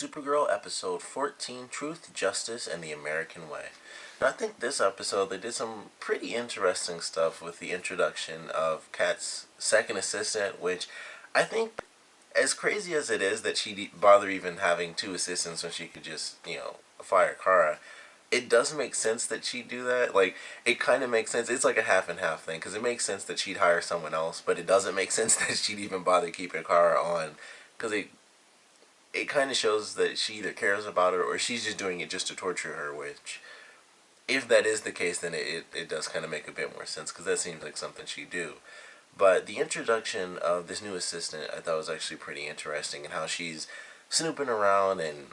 Supergirl episode 14, Truth, Justice, and the American Way. Now, I think this episode they did some pretty interesting stuff with the introduction of Kat's second assistant, which I think, as crazy as it is that she bother even having two assistants when she could just, fire Kara, it does make sense that she'd do that. Like, it kind of makes sense. It's like a half and half thing, because it makes sense that she'd hire someone else, but it doesn't make sense that she'd even bother keeping Kara on, because it kind of shows that she either cares about her or she's just doing it just to torture her, which, if that is the case, then it does kind of make a bit more sense, because that seems like something she'd do. But the introduction of this new assistant I thought was actually pretty interesting, and how she's snooping around and,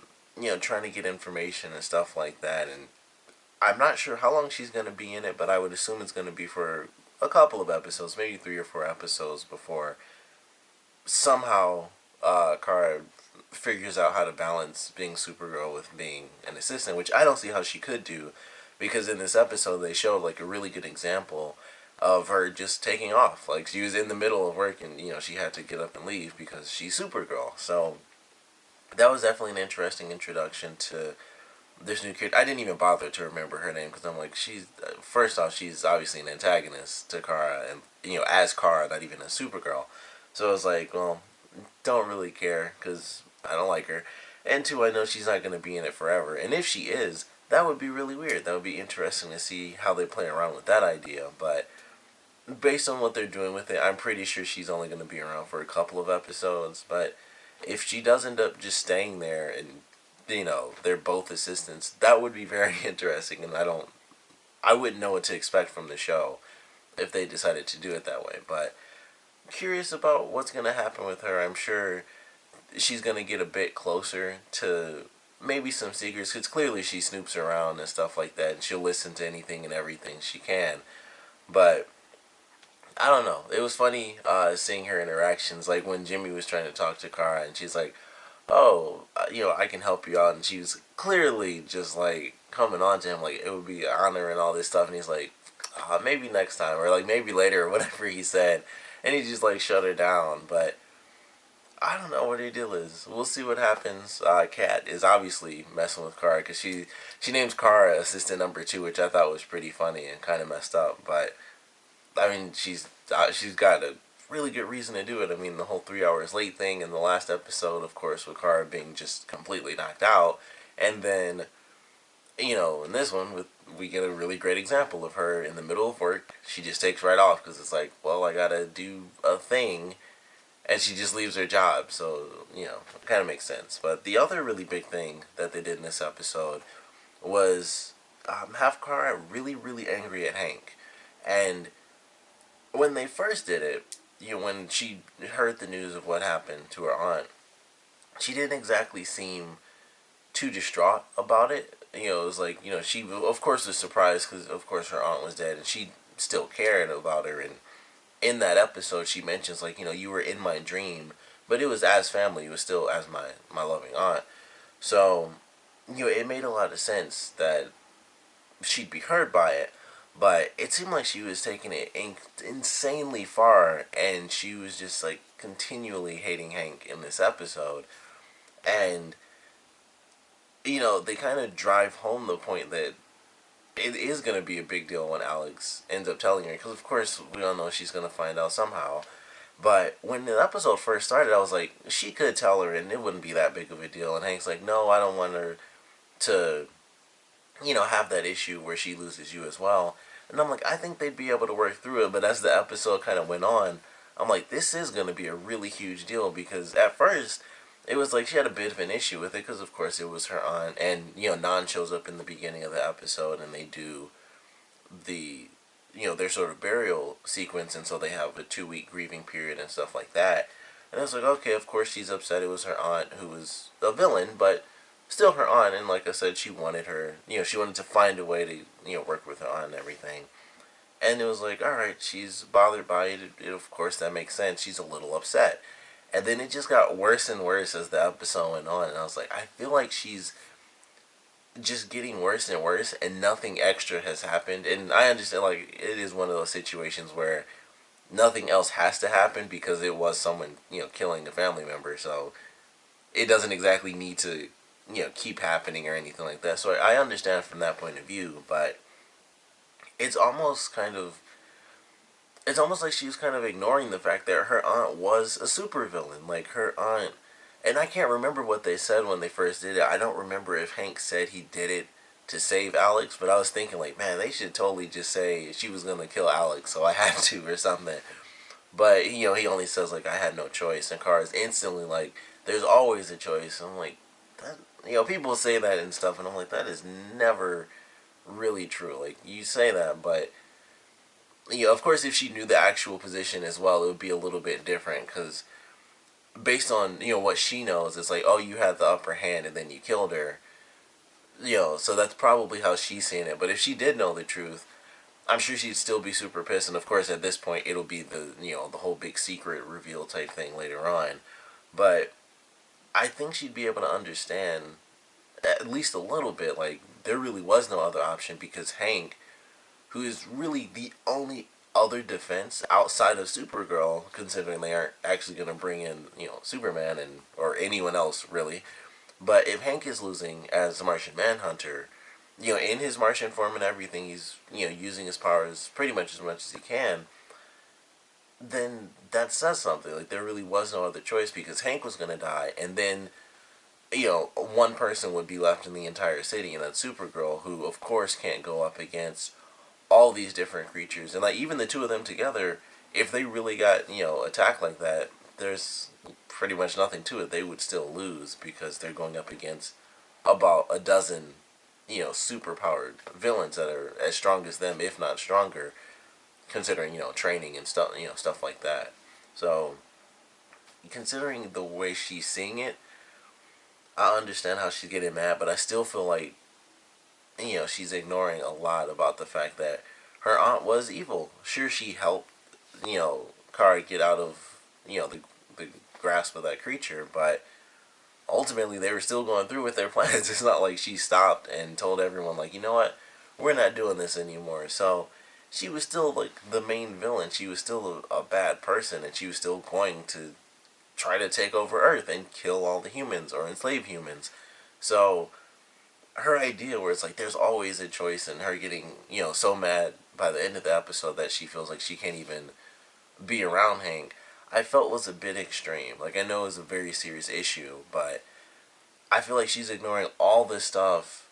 trying to get information and stuff like that. And I'm not sure how long she's going to be in it, but I would assume it's going to be for a couple of episodes, maybe 3 or 4 episodes, before somehow Kara figures out how to balance being Supergirl with being an assistant, which I don't see how she could do, because in this episode they showed like a really good example of her just taking off. Like, she was in the middle of work and she had to get up and leave because she's Supergirl. So that was definitely an interesting introduction to this new character. I didn't even bother to remember her name, because I'm like, she's first off, she's obviously an antagonist to Kara, and as Kara, not even a Supergirl. So I was like, well, don't really care, because I don't like her. And two, I know she's not going to be in it forever. And if she is, that would be really weird. That would be interesting to see how they play around with that idea. But based on what they're doing with it, I'm pretty sure she's only going to be around for a couple of episodes. But if she does end up just staying there and, they're both assistants, that would be very interesting. And I wouldn't know what to expect from the show if they decided to do it that way. But curious about what's going to happen with her. I'm sure she's going to get a bit closer to maybe some secrets, because clearly she snoops around and stuff like that, and she'll listen to anything and everything she can. But I don't know. It was funny seeing her interactions, like when Jimmy was trying to talk to Kara, and she's like, "Oh, I can help you out," and she was clearly just like coming on to him like it would be an honor and all this stuff, and he's like, maybe next time, or like maybe later, or whatever he said, and he just like shut her down. But I don't know what her deal is. We'll see what happens. Kat is obviously messing with Kara, because she names Kara assistant number 2, which I thought was pretty funny and kind of messed up. But I mean, she's got a really good reason to do it. I mean, the whole 3 hours late thing in the last episode, of course, with Kara being just completely knocked out, and then in this one we get a really great example of her in the middle of work. She just takes right off, because it's like, well, I gotta do a thing, and she just leaves her job. So, it kind of makes sense. But the other really big thing that they did in this episode was have Kara really, really angry at Hank. And when they first did it, when she heard the news of what happened to her aunt, she didn't exactly seem too distraught about it. It was like, she, of course, was surprised, because, of course, her aunt was dead, and she still cared about her. And in that episode, she mentions, like, you were in my dream, but it was as family. It was still as my loving aunt. So, it made a lot of sense that she'd be hurt by it, but it seemed like she was taking it insanely far, and she was just, like, continually hating Hank in this episode. And, they kind of drive home the point that it is going to be a big deal when Alex ends up telling her, because of course we all know she's going to find out somehow. But when the episode first started, I was like, she could tell her and it wouldn't be that big of a deal. And Hank's like, no, I don't want her to, have that issue where she loses you as well. And I'm like, I think they'd be able to work through it. But as the episode kind of went on, I'm like, this is going to be a really huge deal, because at first it was like she had a bit of an issue with it, because of course it was her aunt, and Nan shows up in the beginning of the episode, and they do the their sort of burial sequence, and so they have a 2-week grieving period and stuff like that. And I was like, okay, of course she's upset. It was her aunt who was a villain, but still her aunt, and like I said, she wanted her, she wanted to find a way to work with her aunt and everything. And it was like, alright, she's bothered by it. Of course that makes sense. She's a little upset. And then it just got worse and worse as the episode went on. And I was like, I feel like she's just getting worse and worse, and nothing extra has happened. And I understand, like, it is one of those situations where nothing else has to happen, because it was someone, killing a family member. So it doesn't exactly need to, keep happening or anything like that. So I understand from that point of view, but it's almost kind of it's almost like she's kind of ignoring the fact that her aunt was a supervillain. Like her aunt, and I can't remember what they said when they first did it. I don't remember if Hank said he did it to save Alex, but I was thinking like, man, they should totally just say she was gonna kill Alex, so I had to or something. But he only says like I had no choice, and Kara's instantly like, there's always a choice. I'm like, that, people say that and stuff, and I'm like, that is never really true. Like you say that, but of course, if she knew the actual position as well, it would be a little bit different because based on what she knows, it's like, oh, you had the upper hand and then you killed her. So that's probably how she's seeing it. But if she did know the truth, I'm sure she'd still be super pissed. And of course, at this point, it'll be the whole big secret reveal type thing later on. But I think she'd be able to understand at least a little bit. Like there really was no other option because Hank, who is really the only other defense outside of Supergirl, considering they aren't actually going to bring in, Superman and or anyone else really. But if Hank is losing as the Martian Manhunter, in his Martian form and everything, he's using his powers pretty much as he can. Then that says something. Like there really was no other choice because Hank was going to die, and then one person would be left in the entire city, and that's Supergirl, who of course can't go up against all these different creatures. And like even the two of them together, if they really got attacked like that, there's pretty much nothing to it. They would still lose because they're going up against about a dozen super powered villains that are as strong as them, if not stronger, considering training and stuff, stuff like that. So considering the way she's seeing it, I understand how she's getting mad, but I still feel like she's ignoring a lot about the fact that her aunt was evil. Sure, she helped, Kara get out of, the grasp of that creature, but ultimately they were still going through with their plans. It's not like she stopped and told everyone, like, you know what, we're not doing this anymore. So she was still, like, the main villain. She was still a bad person, and she was still going to try to take over Earth and kill all the humans or enslave humans. So her idea where it's like there's always a choice, and her getting so mad by the end of the episode that she feels like she can't even be around Hank, I felt was a bit extreme. Like I know it's a very serious issue, but I feel like she's ignoring all this stuff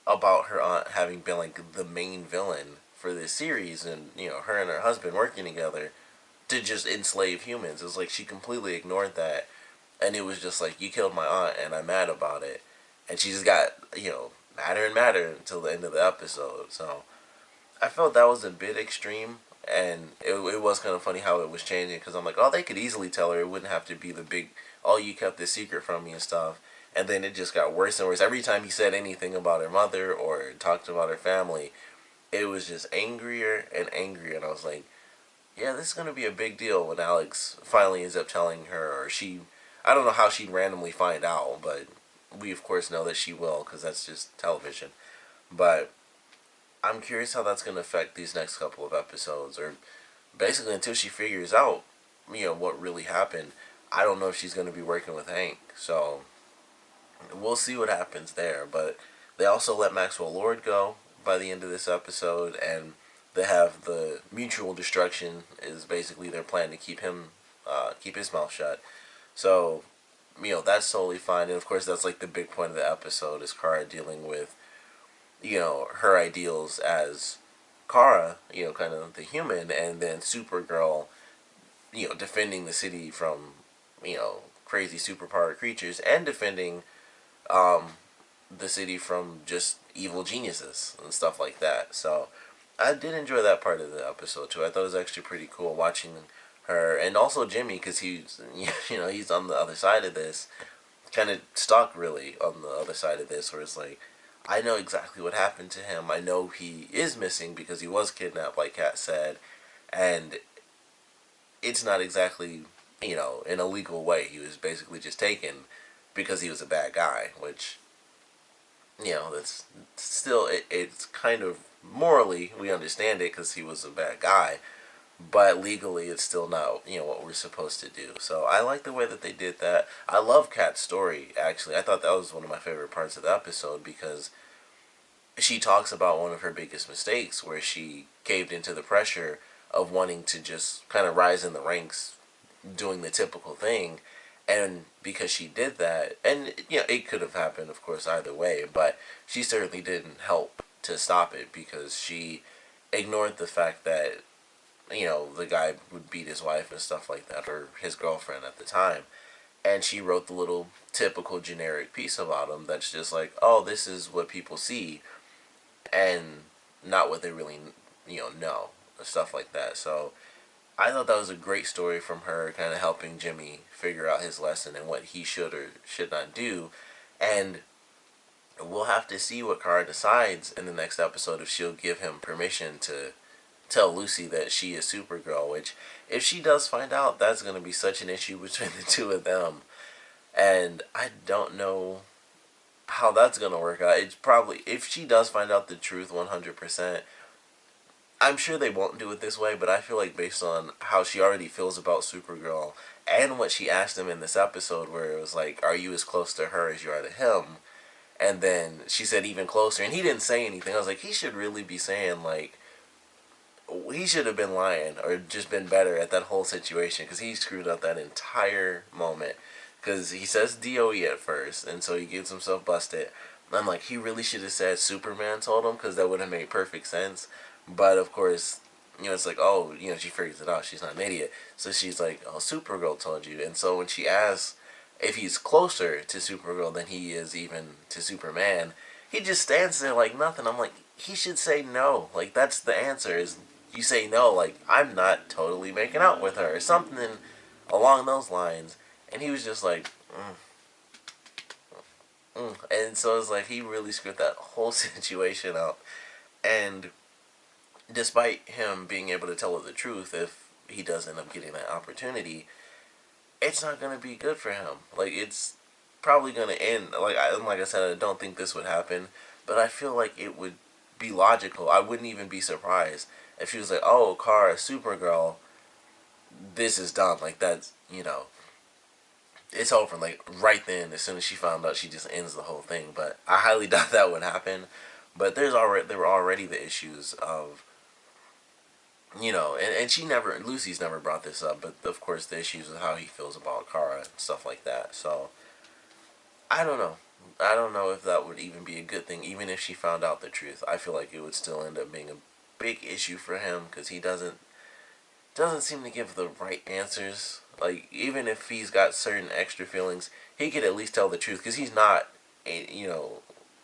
about her aunt having been like the main villain for this series, and her and her husband working together to just enslave humans. It was like she completely ignored that, and it was just like, you killed my aunt and I'm mad about it. And she just got, madder and madder until the end of the episode. So I felt that was a bit extreme, and it was kind of funny how it was changing, because I'm like, oh, they could easily tell her. It wouldn't have to be the big, oh, you kept this secret from me and stuff. And then it just got worse and worse. Every time he said anything about her mother or talked about her family, it was just angrier and angrier. And I was like, yeah, this is going to be a big deal when Alex finally ends up telling her, or she, I don't know how she'd randomly find out, but we of course know that she will, because that's just television. But I'm curious how that's going to affect these next couple of episodes, or basically until she figures out, what really happened. I don't know if she's going to be working with Hank, so we'll see what happens there. But they also let Maxwell Lord go by the end of this episode, and they have the mutual destruction is basically their plan to keep him, keep his mouth shut. So, that's totally fine. And of course, that's like the big point of the episode is Kara dealing with, her ideals as Kara, kind of the human, and then Supergirl, defending the city from, crazy superpowered creatures, and defending the city from just evil geniuses and stuff like that. So I did enjoy that part of the episode too. I thought it was actually pretty cool watching her, and also Jimmy, because he's he's on the other side of this, kind of stuck really on the other side of this, where it's like, I know exactly what happened to him. I know he is missing because he was kidnapped, like Kat said, and it's not exactly in a legal way. He was basically just taken because he was a bad guy, which that's still it's kind of morally we understand it because he was a bad guy, but legally it's still not, what we're supposed to do. So I like the way that they did that. I love Kat's story, actually. I thought that was one of my favorite parts of the episode because she talks about one of her biggest mistakes where she caved into the pressure of wanting to just kind of rise in the ranks doing the typical thing. And because she did that, and it could have happened, of course, either way, but she certainly didn't help to stop it because she ignored the fact that the guy would beat his wife and stuff like that, or his girlfriend at the time. And she wrote the little typical generic piece about him that's just like, oh, this is what people see, and not what they really, know, stuff like that. So I thought that was a great story from her, kind of helping Jimmy figure out his lesson and what he should or should not do. And we'll have to see what Kara decides in the next episode if she'll give him permission to tell Lucy that she is Supergirl, which if she does find out, that's going to be such an issue between the two of them. And I don't know how that's going to work out. It's probably, if she does find out the truth 100%, I'm sure they won't do it this way, but I feel like based on how she already feels about Supergirl and what she asked him in this episode where it was like, are you as close to her as you are to him? And then she said even closer, and he didn't say anything. I was like, he should really be saying, like, he should have been lying or just been better at that whole situation because he screwed up that entire moment. Because he says DOE at first, and so he gets himself busted. I'm like, he really should have said Superman told him because that would have made perfect sense. But of course, it's like, oh, she figures it out. She's not an idiot. So she's like, oh, Supergirl told you. And so when she asks if he's closer to Supergirl than he is even to Superman, he just stands there like nothing. I'm like, he should say no. Like, that's the answer, is you say no, like, I'm not totally making out with her, or something along those lines. And he was just like, And so it's like, he really screwed that whole situation up. And despite him being able to tell her the truth, if he does end up getting that opportunity, it's not going to be good for him. Like, it's probably going to end, like I said, I don't think this would happen, but I feel like it would be logical. I wouldn't even be surprised if she was like, oh, Kara, Supergirl, this is done. Like, that's, it's over. Like, right then, as soon as she found out, she just ends the whole thing. But I highly doubt that would happen. But there were already the issues of, and Lucy's never brought this up, but of course the issues of how he feels about Kara and stuff like that. So, I don't know. I don't know if that would even be a good thing, even if she found out the truth. I feel like it would still end up being a big issue for him because he doesn't seem to give the right answers. Like, even if he's got certain extra feelings, he could at least tell the truth because he's not,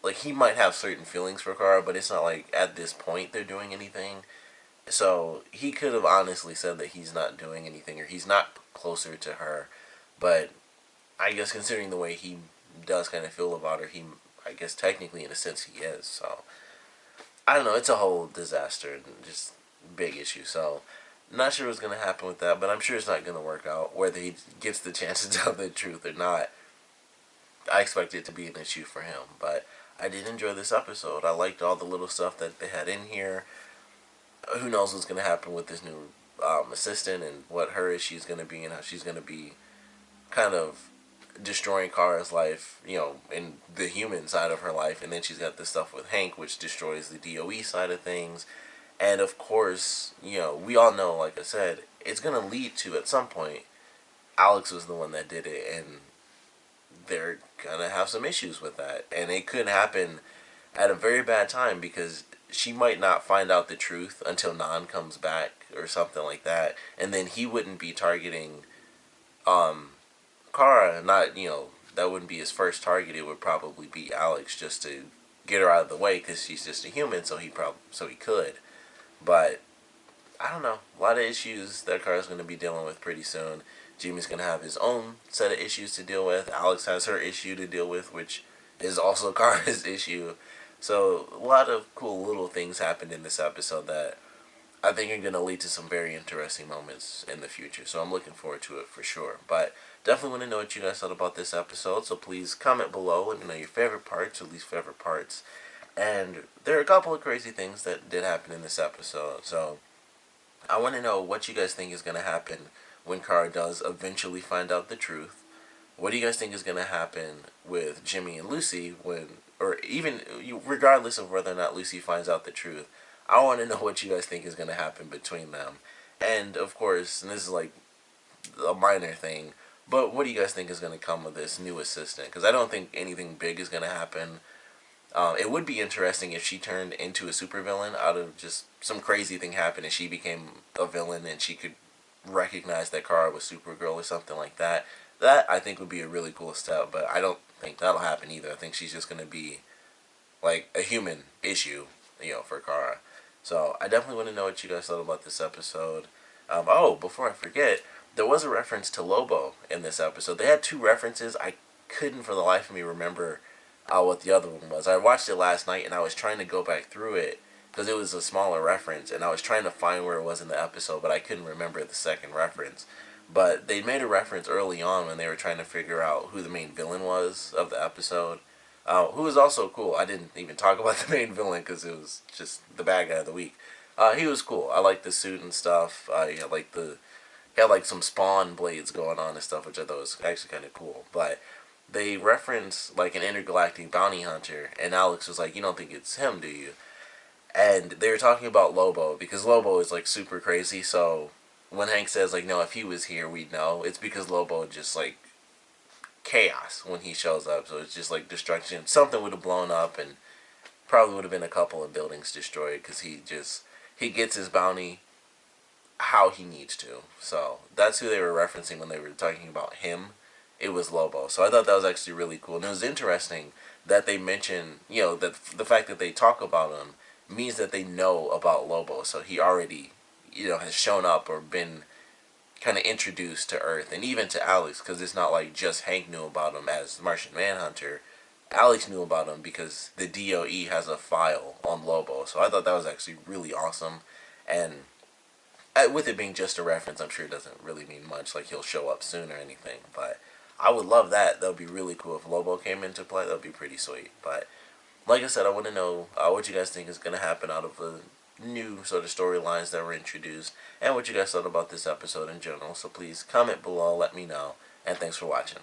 like, he might have certain feelings for Kara, but it's not like at this point they're doing anything. So he could have honestly said that he's not doing anything or he's not closer to her. But I guess considering the way he does kind of feel about her, I guess technically in a sense he is. So I don't know. It's a whole disaster and just big issue. So not sure what's going to happen with that, but I'm sure it's not going to work out. Whether he gets the chance to tell the truth or not, I expect it to be an issue for him. But I did enjoy this episode. I liked all the little stuff that they had in here. Who knows what's going to happen with this new assistant and what her issue is going to be and how she's going to be kind of destroying Kara's life, in the human side of her life. And then she's got this stuff with Hank, which destroys the DOE side of things. And of course, we all know, like I said, it's going to lead to, at some point, Alex was the one that did it, and they're going to have some issues with that. And it could happen at a very bad time because she might not find out the truth until Nan comes back or something like that. And then he wouldn't be targeting Kara. Not, that wouldn't be his first target. It would probably be Alex just to get her out of the way because she's just a human, so he could. But I don't know. A lot of issues that Kara's going to be dealing with pretty soon. Jimmy's going to have his own set of issues to deal with. Alex has her issue to deal with, which is also Kara's issue. So a lot of cool little things happened in this episode that I think are going to lead to some very interesting moments in the future. So I'm looking forward to it for sure. But definitely want to know what you guys thought about this episode. So please comment below. Let me know your favorite parts or least favorite parts. And there are a couple of crazy things that did happen in this episode. So I want to know what you guys think is going to happen when Kara does eventually find out the truth. What do you guys think is going to happen with Jimmy and Lucy when, or even regardless of whether or not Lucy finds out the truth? I want to know what you guys think is going to happen between them. And of course, and this is like a minor thing, but what do you guys think is going to come of this new assistant? Because I don't think anything big is going to happen. It would be interesting if she turned into a supervillain out of just some crazy thing happened and she became a villain and she could recognize that Kara was Supergirl or something like that. That I think would be a really cool step, but I don't think that'll happen either. I think she's just going to be like a human issue, for Kara. So I definitely want to know what you guys thought about this episode. Oh, before I forget, there was a reference to Lobo in this episode. They had two references. I couldn't for the life of me remember what the other one was. I watched it last night and I was trying to go back through it because it was a smaller reference and I was trying to find where it was in the episode, but I couldn't remember the second reference. But they made a reference early on when they were trying to figure out who the main villain was of the episode, who was also cool. I didn't even talk about the main villain because it was just the bad guy of the week. He was cool. I liked the suit and stuff. He had like some spawn blades going on and stuff, which I thought was actually kind of cool. But they reference like an intergalactic bounty hunter, and Alex was like, "You don't think it's him, do you?" And they were talking about Lobo because Lobo is like super crazy. So when Hank says like, "No, if he was here, we'd know," it's because Lobo just like chaos when he shows up. So it's just like destruction. Something would have blown up, and probably would have been a couple of buildings destroyed because he gets his bounty how he needs to. So that's who they were referencing when they were talking about him. It was Lobo. So I thought that was actually really cool. And it was interesting that they mention, that the fact that they talk about him means that they know about Lobo. So he already, has shown up or been kind of introduced to Earth and even to Alex, because it's not like just Hank knew about him as the Martian Manhunter. Alex knew about him because the DOE has a file on Lobo. So I thought that was actually really awesome. And with it being just a reference, I'm sure it doesn't really mean much, like he'll show up soon or anything. But I would love that. That would be really cool if Lobo came into play. That would be pretty sweet. But like I said, I want to know what you guys think is going to happen out of the new sort of storylines that were introduced, and what you guys thought about this episode in general. So please comment below, let me know, and thanks for watching.